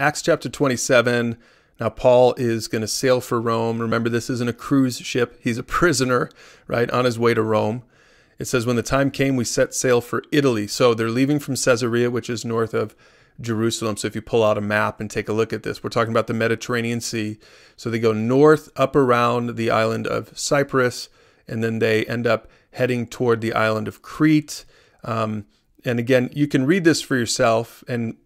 Acts chapter 27. Now, Paul is going to sail for Rome. Remember, this isn't a cruise ship. He's a prisoner, right, on his way to Rome. It says, when the time came, we set sail for Italy. So they're leaving from Caesarea, which is north of Jerusalem. So if you pull out a map and take a look at this, we're talking about the Mediterranean Sea. So they go north up around the island of Cyprus, and then they end up heading toward the island of Crete. And again, you can read this for yourself. And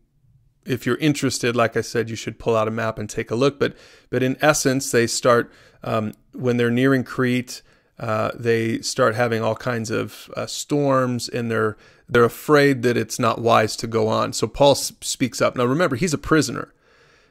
if you're interested, like I said, you should pull out a map and take a look. But in essence, they start, when they're nearing Crete, they start having all kinds of storms, and they're afraid that it's not wise to go on. So Paul speaks up. Now remember, he's a prisoner.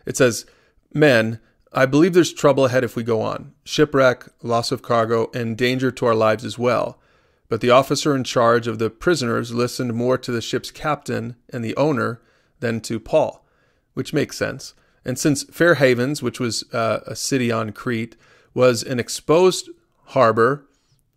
It says, men, I believe there's trouble ahead if we go on. Shipwreck, loss of cargo, and danger to our lives as well. But the officer in charge of the prisoners listened more to the ship's captain and the owner than to Paul, which makes sense. And since Fair Havens, which was a city on Crete, was an exposed harbor,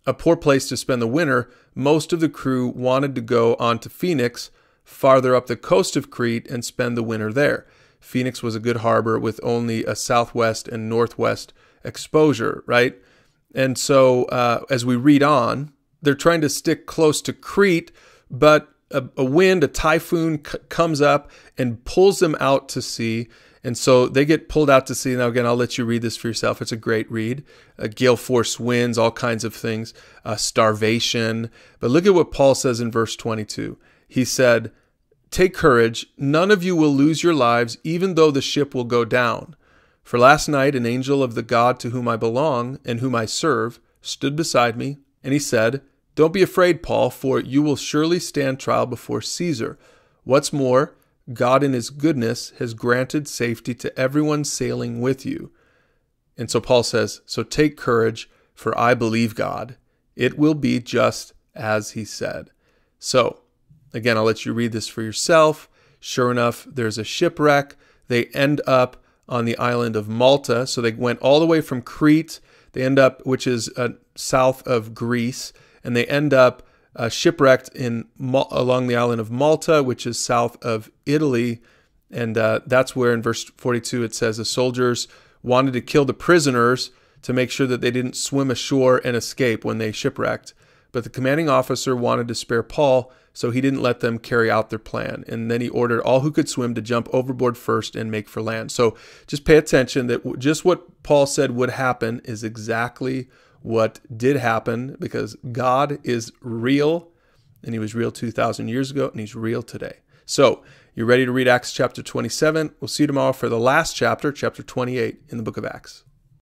a poor place to spend the winter, most of the crew wanted to go on to Phoenix, farther up the coast of Crete, and spend the winter there. Phoenix was a good harbor with only a southwest and northwest exposure, right? And so as we read on, they're trying to stick close to Crete, but a wind, a typhoon comes up and pulls them out to sea. And so they get pulled out to sea. Now, again, I'll let you read this for yourself. It's a great read. Gale force winds, all kinds of things, starvation. But look at what Paul says in verse 22. He said, take courage. None of you will lose your lives, even though the ship will go down. For last night, an angel of the God to whom I belong and whom I serve stood beside me, and he said, don't be afraid, Paul, for you will surely stand trial before Caesar. What's more, God in his goodness has granted safety to everyone sailing with you. And so Paul says, so take courage, for I believe God. It will be just as he said. So, again, I'll let you read this for yourself. Sure enough, there's a shipwreck. They end up on the island of Malta. So they went all the way from Crete. They end up, which is south of Greece, and they end up shipwrecked along the island of Malta, which is south of Italy. And that's where in verse 42 it says the soldiers wanted to kill the prisoners to make sure that they didn't swim ashore and escape when they shipwrecked. But the commanding officer wanted to spare Paul, so he didn't let them carry out their plan. And then he ordered all who could swim to jump overboard first and make for land. So just pay attention that just what Paul said would happen is exactly what did happen, because God is real, and he was real 2,000 years ago, and he's real today. So you're ready to read Acts chapter 27. We'll see you tomorrow for the last chapter, chapter 28 in the book of Acts.